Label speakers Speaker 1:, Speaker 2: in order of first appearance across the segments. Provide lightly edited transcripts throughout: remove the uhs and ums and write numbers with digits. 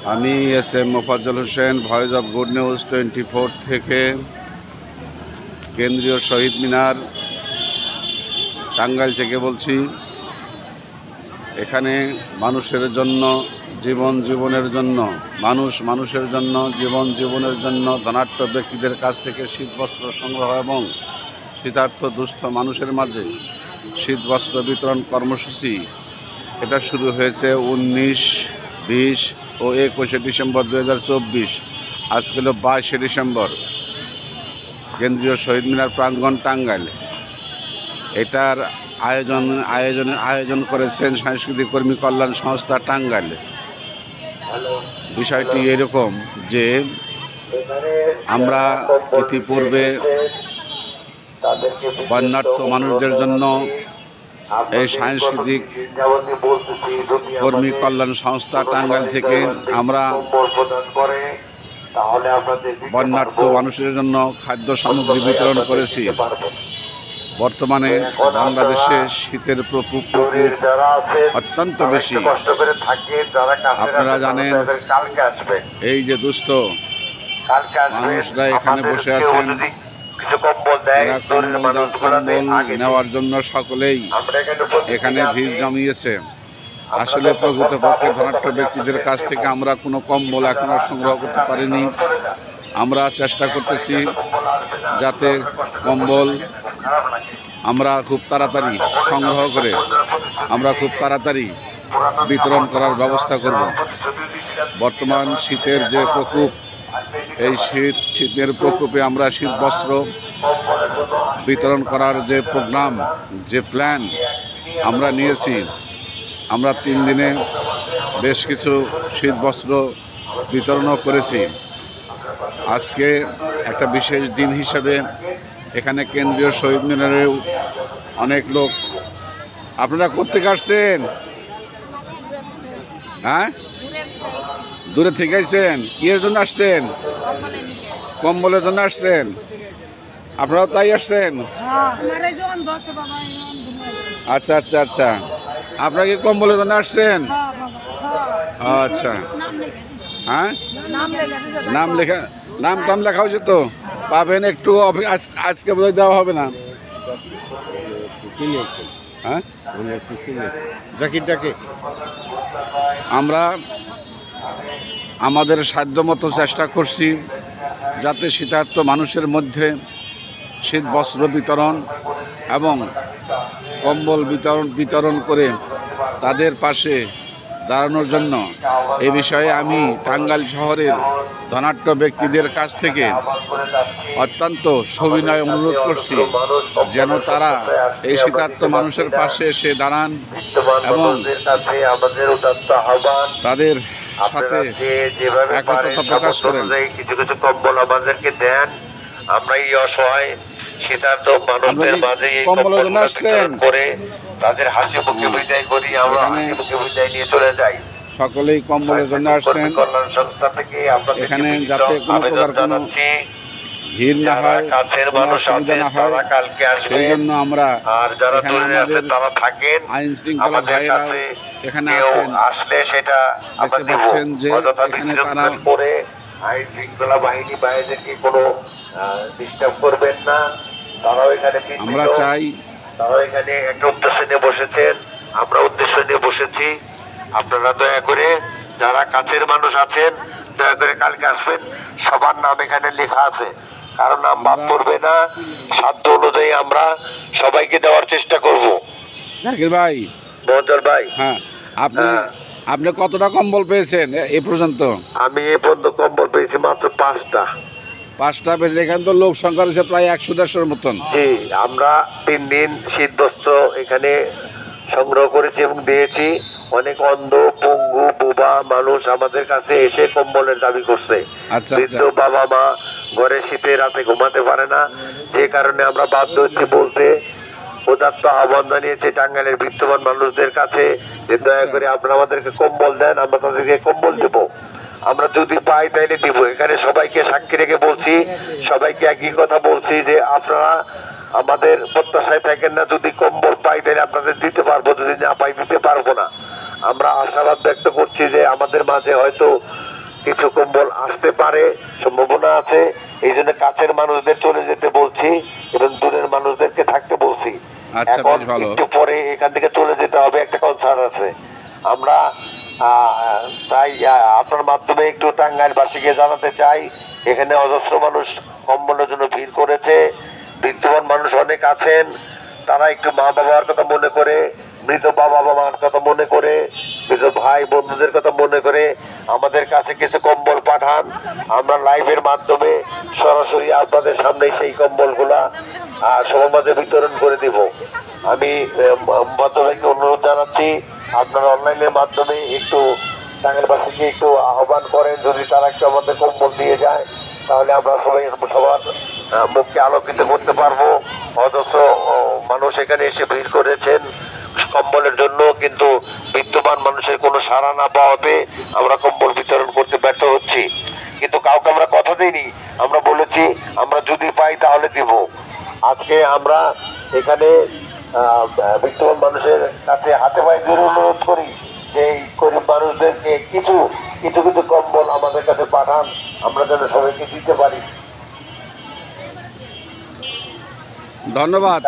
Speaker 1: আমি S M Mofazzal Hossain, voice of good news 24 থেকে কেন্দ্রীয় শহীদ মিনার টাঙ্গাইল থেকে বলছি। এখানে মানুষের জন্য, জীবনের জন্য, মানুষের জন্য, জীবনের জন্য ধনাঢ্য ব্যক্তিদের কাছ থেকে শীতবস্ত্র সংগ্রহ এবং শীতার্থ দুস্থ মানুষের মাঝে শীতবস্ত্র বিতরণ কর্মসূচি এটা শুরু হয়েছে 19, 20 ও 21 ডিসেম্বর 2024। আজকে হলো 22 ডিসেম্বর, কেন্দ্রীয় শহীদ মিনার প্রাঙ্গণ টাঙ্গাইল। এটার আয়োজন করেছেন সাংস্কৃতিক কর্মী কল্যাণ সংস্থা টাঙ্গাইল। বিষয়টি এরকম যে আমরা ইতিপূর্বে বন্যার্থ মানুষদের জন্য এই সাংস্কৃতিক কর্মী কল্যাণ সংস্থা টাঙ্গাইল থেকে আমরা বন্যার্থ মানুষের জন্য খাদ্য সামগ্রী বিতরণ করেছি। বর্তমানে বাংলাদেশে শীতের প্রকোপ অত্যন্ত বেশি। আপনারা জানেন, এই যে দুস্থ মানুষরা এখানে বসে আছেন, এরা কম্বল নেওয়ার জন্য সকলেই এখানে ভিড় জমিয়েছে। আসলে প্রকৃতপক্ষে ধনাঢ্য ব্যক্তিদের কাছ থেকে আমরা কোনো কম্বল এখনো সংগ্রহ করতে পারিনি। আমরা চেষ্টা করতেছি যাতে কম্বল আমরা খুব তাড়াতাড়ি সংগ্রহ করে আমরা খুব তাড়াতাড়ি বিতরণ করার ব্যবস্থা করব। বর্তমান শীতের যে প্রকোপ, এই শীতের প্রকোপে আমরা শীতবস্ত্র বিতরণ করার যে প্রোগ্রাম, যে প্ল্যান আমরা নিয়েছি, আমরা 3 দিনে বেশ কিছু শীতবস্ত্র বিতরণও করেছি। আজকে একটা বিশেষ দিন হিসাবে এখানে কেন্দ্রীয় শহীদ মিনারেও অনেক লোক। আপনারা কোত্থেকে আসছেন? হ্যাঁ, দূরে থেকে আসছেন। কিসের জন্য আসছেন? কম্বলের জন্য আসছেন। আপনারাও তাই আসছেন? আচ্ছা আচ্ছা আচ্ছা, আপনারা কি কম্বলের জন্য আসছেন? আচ্ছা, হ্যাঁ, নাম লেখা হয়েছে তো পাবেন একটু। আজকে বোধহয় দেওয়া হবে না। হ্যাঁ, জ্যাকেটটাকে আমরা আমাদের সাধ্যমতো চেষ্টা করছি যাতে শীতার্থ মানুষের মধ্যে শীতবস্ত্র বিতরণ এবং কম্বল বিতরণ করে তাদের পাশে দাঁড়ানোর জন্য। এই বিষয়ে আমি টাঙ্গাইল শহরের ধনাঢ্য ব্যক্তিদের কাছ থেকে অত্যন্ত সবিনয় অনুরোধ করছি যেন তারা এই শীতার্থ মানুষের পাশে এসে দাঁড়ান এবং তাদের সাথে একতা প্রকাশ করেন।
Speaker 2: কিছু কিছু কম্বল আমাদেরকে দেন, আমরা এই অসহায় শীতার্থ মানুষদের মাঝে এই কম্বল করে তাদের হাসি মুখে বিদায় করি, আমরা হাসি মুখে বিদায় নিয়ে চলে যাই।
Speaker 1: সকলেই কম্বলের জন্য আসছেন। এখানে যাতে কোনো প্রকার কোনো ভিড় না হয়, কোনো অসুবিধা না হয়, সেই জন্য আমরা এখানে আমাদের আইন শৃঙ্খলা ভাইরা এখানে আছেন। দেখতে পাচ্ছেন যে এখানে তারা
Speaker 2: আইন শৃঙ্খলা বাহিনী বাইরেকে কোনো ডিস্টার্ব করবেন না। তারাও এখানে
Speaker 1: আমরা চাই,
Speaker 2: তারাও এখানে একটা উদ্দেশ্য নিয়ে বসেছেন, আমরা উদ্দেশ্য নিয়ে বসেছি। আপনারা দয়া করে যারা কাছের মানুষ আছেন দয়া করে কালকে আসবেন। সবার নাম এখানে লেখা আছে, কারো নাম বাদ পড়বে না। সাধ্য অনুযায়ী আমরা সবাইকে দেওয়ার চেষ্টা করব।
Speaker 1: জাকির ভাই,
Speaker 2: মহতর ভাই,
Speaker 1: হ্যাঁ, আপনি কতটা কম্বল পেয়েছেন এ পর্যন্ত?
Speaker 2: আমি এ পর্যন্ত কম্বল পেয়েছি মাত্র 5টা
Speaker 1: পেয়েছি। এখানে তো লোক সংখ্যা রয়েছে প্রায় 100-150-এর মতন।
Speaker 2: জি, আমরা 3 দিন শীতবস্ত্র এখানে সংগ্রহ করেছি এবং দিয়েছি। অনেক অন্ধ, পঙ্গু, বোবা মানুষ আমাদের কাছে এসে কম্বলের দাবি করছে। বৃদ্ধ বাবা মা ঘরে শীতে রাতে ঘুমাতে পারে না, যে কারণে আমরা বাধ্য হচ্ছি বলতে উদাত্ত আহ্বান জানিয়েছি টাঙ্গাইলের বিত্তবান মানুষদের কাছে যে দয়া করে আপনারা আমাদেরকে কম্বল দেন, আমরা তাদেরকে কম্বল দেব। আমরা যদি পাই তাইলে দিব। এখানে সবাইকে সাক্ষী রেখে বলছি, সবাইকে একই কথা বলছি যে আপনারা আমাদের প্রত্যাশায় থাকেন না। যদি কম্বল পাই তাহলে আপনাদের দিতে পারবো, যদি না পাই দিতে পারবো না। আমরা আশাবাদ ব্যক্ত করছি যে আমাদের মাঝে হয়তো কিছু কম্বল আসতে পারে, সম্ভাবনা আছে। এই জন্য কাছের মানুষদের চলে যেতে বলছি এবং দূরের মানুষদেরকে থাকতে বলছি।
Speaker 1: আচ্ছা,
Speaker 2: এখন
Speaker 1: বেশ ভালো।
Speaker 2: একটু পরে এখান থেকে চলে যেতে হবে, একটা কনসার্ট আছে। আমরা তাই আপনার মাধ্যমে একটু টাঙ্গাইলবাসীকে জানাতে চাই, এখানে অজস্র মানুষ কম্বলের জন্য ভিড় করেছে। বিদ্যমান মানুষ অনেক আছেন, তারা একটু মা বাবার কথা মনে করে, মৃত বাবা মার কথা মনে করে, মৃত ভাই বন্ধুদের কথা মনে করে আমাদের কাছে কিছু কম্বল পাঠান। আমরা লাইভের মাধ্যমে সরাসরি আপনাদের সামনে সেই কম্বলগুলা সবার মাঝে বিতরণ করে দিব। আমি মাধ্যমে অনুরোধ জানাচ্ছি, আপনারা অনলাইনের মাধ্যমে একটু টাঙ্গাইলবাসীকে একটু আহ্বান করেন, যদি তারা একটু আমাদের কম্বল দিয়ে যায় তাহলে আমরা সবাই সবার মুখকে আলোকিত করতে পারবো। অজস্র মানুষ এখানে এসে ভিড় করেছেন কম্বলের জন্য, কিন্তু বিদ্যমান মানুষের কোনো সাড়া না পাওয়াতে আমরা কম্বল বিতরণ করতে ব্যর্থ হচ্ছি। কিন্তু কাউকে আমরা কথা দিইনি, আমরা বলেছি আমরা যদি পাই তাহলে দিব। আজকে আমরা এখানে বিদ্যমান মানুষের কাছে হাতে পায়ে ধরে অনুরোধ করি যে এই গরিব মানুষদেরকে কিছু কিছু কিছু কম্বল আমাদের কাছে পাঠান, আমরা যেন সবাইকে দিতে পারি।
Speaker 1: ধন্যবাদ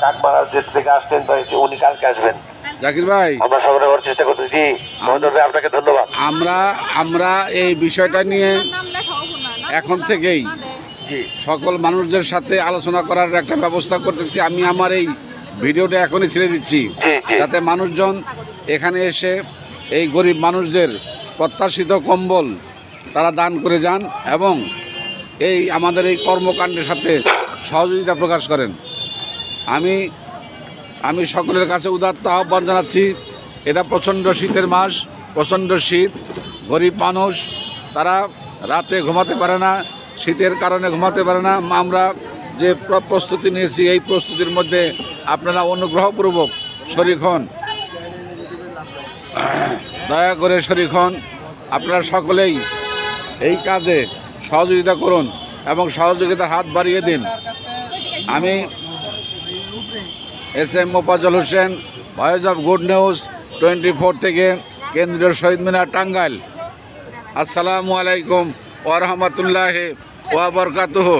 Speaker 2: কাকমারা যে থেকে আসতেন উনি কালকে আসবেন।
Speaker 1: জাকির ভাই,
Speaker 2: আমরা সবাই করার চেষ্টা করতেছি। আপনাকে ধন্যবাদ।
Speaker 1: আমরা এই বিষয়টা নিয়ে এখন থেকেই সকল মানুষদের সাথে আলোচনা করার একটা ব্যবস্থা করতেছি। আমি আমার এই ভিডিওটা এখনই ছেড়ে দিচ্ছি, যাতে মানুষজন এখানে এসে এই গরিব মানুষদের প্রত্যাশিত কম্বল তারা দান করে যান এবং এই আমাদের এই কর্মকাণ্ডের সাথে সহযোগিতা প্রকাশ করেন। আমি সকলের কাছে উদাত্ত আহ্বান জানাচ্ছি। এটা প্রচণ্ড শীতের মাস, প্রচণ্ড শীত, গরিব মানুষ তারা রাতে ঘুমাতে পারে না, শীতের কারণে ঘুমাতে পারে না। আমরা যে প্রস্তুতি নিয়েছি এই প্রস্তুতির মধ্যে আপনারা অনুগ্রহপূর্বক শরীক হন, দয়া করে শরীক হন। আপনারা সকলেই এই কাজে সহযোগিতা করুন এবং সহযোগিতার হাত বাড়িয়ে দিন। আমি SM Mofazzal Hossain, voice of good news 24 থেকে কেন্দ্রীয় শহীদ মিনার, টাঙ্গাইল। আসসালামু আলাইকুম ওয়া রাহমাতুল্লাহি ওয়া বারাকাতুহু।